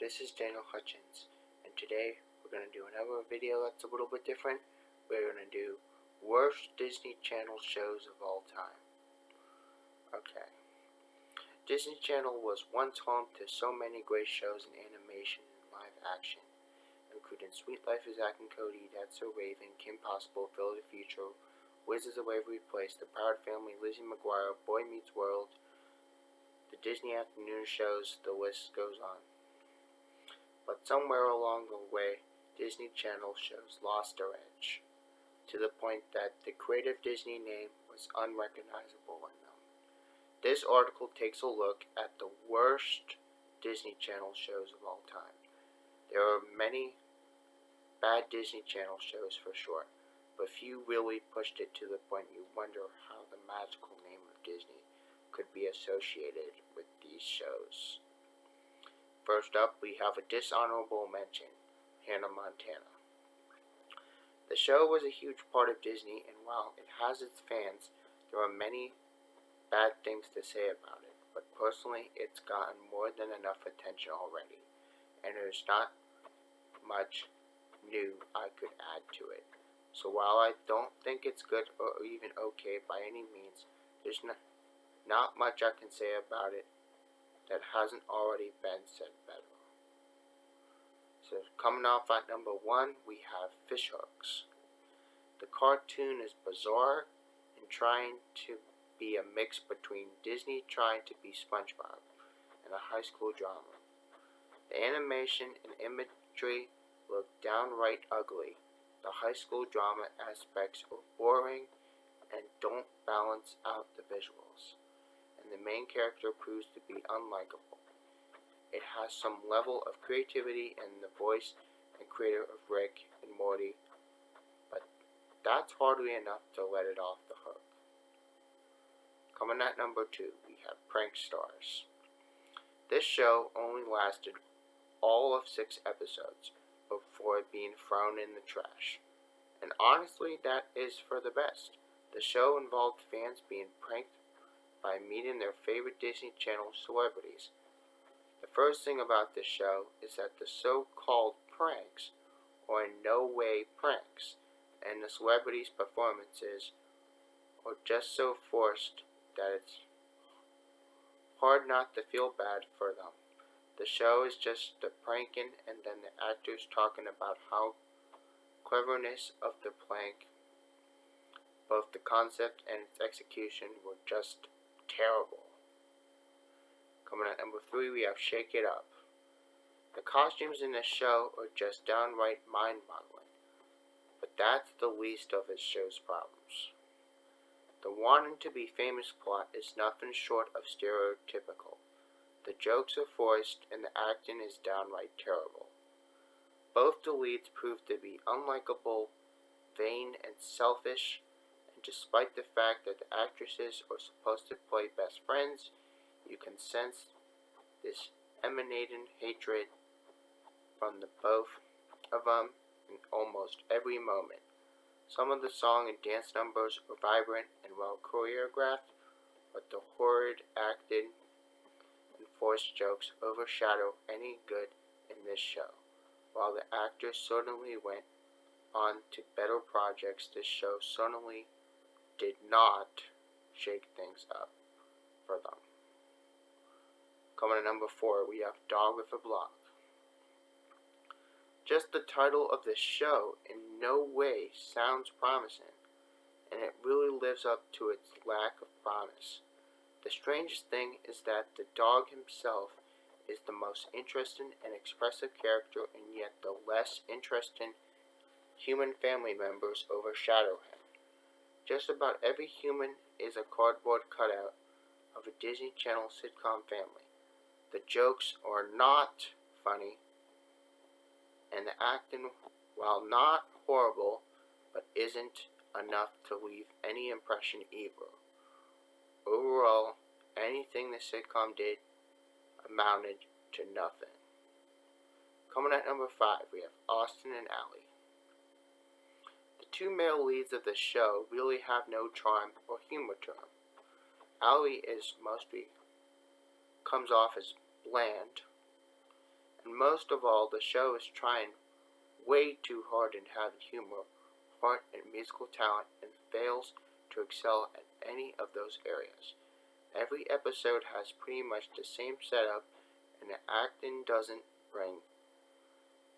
this is Daniel Hutchins, and today we're going to do another video that's a little bit different. We're going to do worst Disney Channel shows of all time. Okay. Disney Channel was once home to so many great shows in animation and live action, including Sweet Life of Zack and Cody, That's So Raven, Kim Possible, Phil the Future, Wizards of Waverly Place, The Proud Family, Lizzie McGuire, Boy Meets World, the Disney afternoon shows, the list goes on. But somewhere along the way, Disney Channel shows lost their edge, to the point that the creative Disney name was unrecognizable in them. This article takes a look at the worst Disney Channel shows of all time. There are many bad Disney Channel shows for sure, but few really pushed it to the point you wonder how the magical name of Disney could be associated with these shows. First up, we have a dishonorable mention, Hannah Montana. The show was a huge part of Disney, and while it has its fans, there are many bad things to say about it, but personally, it's gotten more than enough attention already, and there's not much new I could add to it. So while I don't think it's good or even okay by any means, there's not much I can say about it that hasn't already been said better. So coming off at number 1, we have Fish Hooks. The cartoon is bizarre and trying to be a mix between Disney trying to be SpongeBob and a high school drama. The animation and imagery look downright ugly. The high school drama aspects are boring and don't balance out the visuals, and the main character proves to be unlikable. It has some level of creativity in the voice and creator of Rick and Morty, but that's hardly enough to let it off the hook. Coming at number 2, we have Prank Stars. This show only lasted all of 6 episodes before being thrown in the trash, and honestly that is for the best. The show involved fans being pranked by meeting their favorite Disney Channel celebrities. The first thing about this show is that the so-called pranks are in no way pranks, and the celebrities' performances are just so forced that it's hard not to feel bad for them. The show is just the pranking and then the actors talking about how cleverness of the prank, both the concept and its execution, were just terrible. Coming at number 3, we have Shake It Up. The costumes in this show are just downright mind-boggling, but that's the least of this show's problems. The wanting to be famous plot is nothing short of stereotypical. The jokes are forced and the acting is downright terrible. Both the leads prove to be unlikable, vain, and selfish, and despite the fact that the actresses are supposed to play best friends, you can sense this emanating hatred from the both of them in almost every moment. Some of the song and dance numbers are vibrant and well choreographed, but the horrid acted and forced jokes overshadow any good in this show. While the actors certainly went on to better projects, this show certainly did not shake things up for them. Coming at number 4, we have Dog with a Block. Just the title of this show in no way sounds promising, and it really lives up to its lack of promise. The strangest thing is that the dog himself is the most interesting and expressive character, and yet the less interesting human family members overshadow him. Just about every human is a cardboard cutout of a Disney Channel sitcom family. The jokes are not funny, and the acting, while not horrible, but isn't enough to leave any impression either. Overall, anything the sitcom did amounted to nothing. Coming at number 5, we have Austin and Ally. The 2 male leads of the show really have no charm or humor to them. Ally is mostly comes off as bland, And most of all, the show is trying way too hard in having humor, heart, and musical talent, and fails to excel at any of those areas. Every episode has pretty much the same setup, and the acting doesn't bring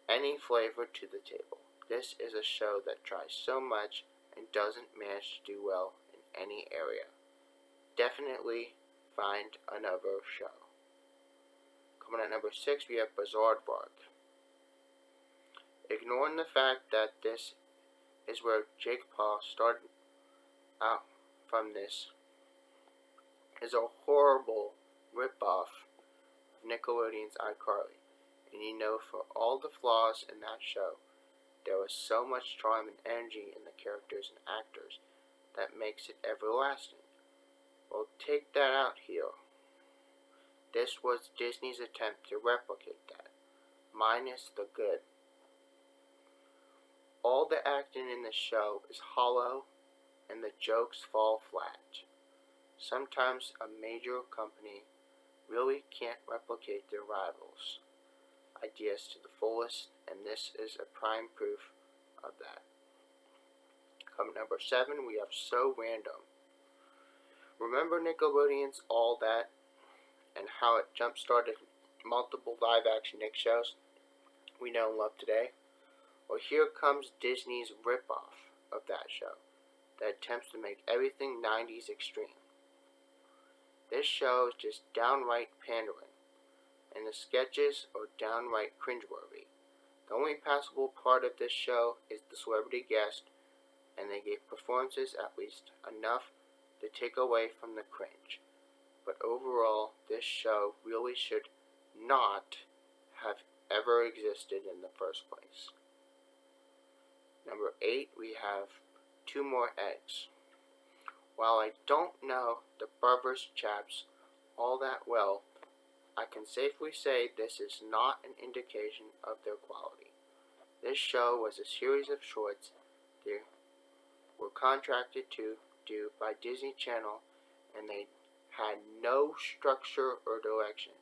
any flavor to the table. This is a show that tries so much and doesn't manage to do well in any area. Definitely find another show. Coming at number 6, we have Bizarre Bark. Ignoring the fact that this is where Jake Paul started out from, this is a horrible rip-off of Nickelodeon's iCarly. And you know, for all the flaws in that show, there was so much charm and energy in the characters and actors that makes it everlasting. Well, take that out here. This was Disney's attempt to replicate that, minus the good. All the acting in the show is hollow, and the jokes fall flat. Sometimes a major company really can't replicate their rivals' ideas to the fullest, and this is a prime proof of that. Coming number 7, we have So Random. Remember Nickelodeon's All That and how it jump-started multiple live-action Nick shows we know and love today? Well, here comes Disney's rip-off of that show that attempts to make everything 90s extreme. This show is just downright pandering, and the sketches are downright cringeworthy. The only passable part of this show is the celebrity guest, and they gave performances at least enough to take away from the cringe. But overall, this show really should not have ever existed in the first place. Number 8, we have Two More Eggs. While I don't know the Brothers chaps all that well, I can safely say this is not an indication of their quality. This show was a series of shorts they were contracted to do by Disney Channel, and they had no structure or direction.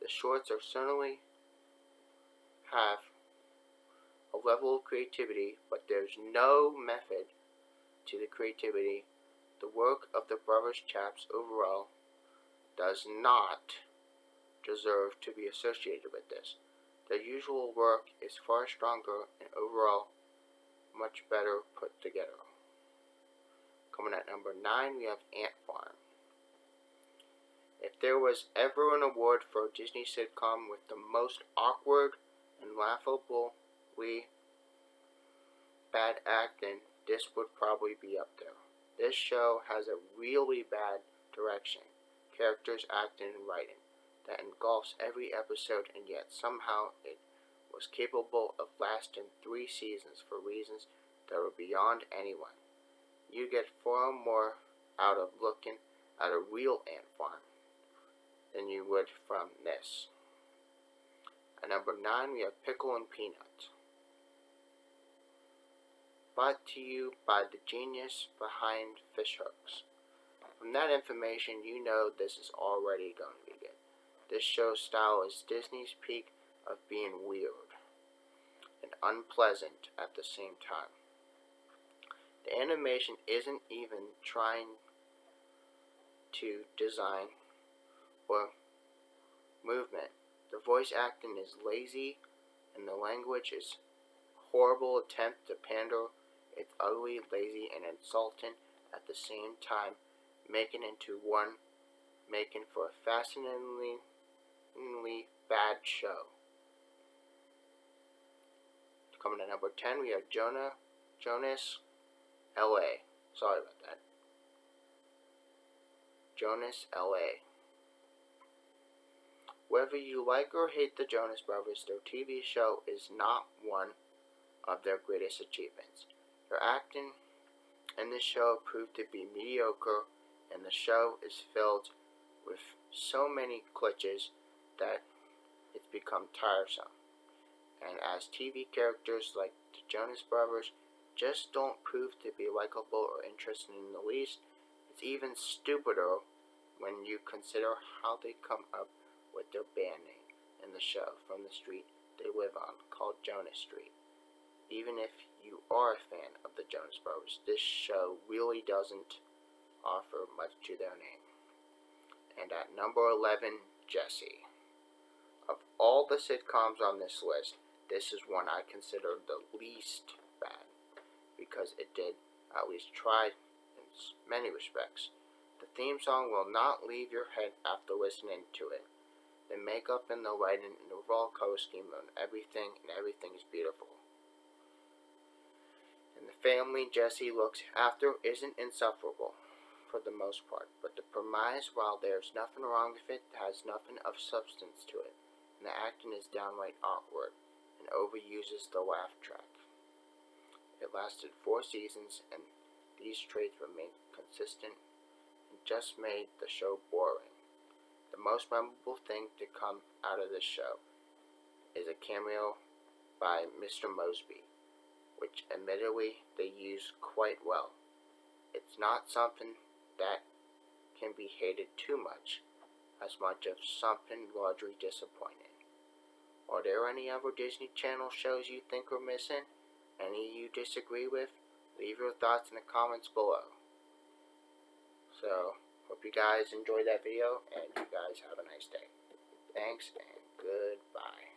The shorts are certainly have a level of creativity, but there's no method to the creativity. The work of the Brothers chaps overall does not deserve to be associated with this. Their usual work is far stronger and overall much better put together. Coming at number 9, we have Ant Farm. If there was ever an award for a Disney sitcom with the most awkward and laughably bad acting, this would probably be up there. This show has a really bad direction, characters, acting, and writing that engulfs every episode, and yet somehow it was capable of lasting 3 seasons for reasons that were beyond anyone. You get far more out of looking at a real ant farm than you would from this. At number 9, we have Pickle and Peanut. Brought to you by the genius behind fishhooks. From that information, you know this is already going to be good. This show's style is Disney's peak of being weird and unpleasant at the same time. The animation isn't even trying to design or movement. The voice acting is lazy, and the language is horrible attempt to pander. It's ugly, lazy, and insulting at the same time, making for a fascinatingly bad show. Coming at number 10, we have Jonas, L.A. Sorry about that. Jonas, L.A. Whether you like or hate the Jonas Brothers, their TV show is not one of their greatest achievements. Their acting in this show proved to be mediocre, and the show is filled with so many glitches that it's become tiresome. And as TV characters like the Jonas Brothers just don't prove to be likable or interesting in the least, it's even stupider when you consider how they come up with their band name. And in the show from the street they live on, called Jonas Street. Even if you are a fan of the Jonas Brothers, this show really doesn't offer much to their name. And at number 11, Jessie. Of all the sitcoms on this list, this is one I consider the least bad, because it did at least try in many respects. The theme song will not leave your head after listening to it. The makeup and the lighting and the overall color scheme and everything is beautiful. And the family Jessie looks after isn't insufferable for the most part, but the premise, while there's nothing wrong with it, has nothing of substance to it, and the acting is downright awkward and overuses the laugh track. It lasted 4 seasons, and these traits remained consistent and just made the show boring. The most memorable thing to come out of this show is a cameo by Mr. Mosby, which admittedly they use quite well. It's not something that can be hated too much as something largely disappointing. Are there any other Disney Channel shows you think we're missing? Any you disagree with? Leave your thoughts in the comments below. So, hope you guys enjoyed that video, and you guys have a nice day. Thanks, and goodbye.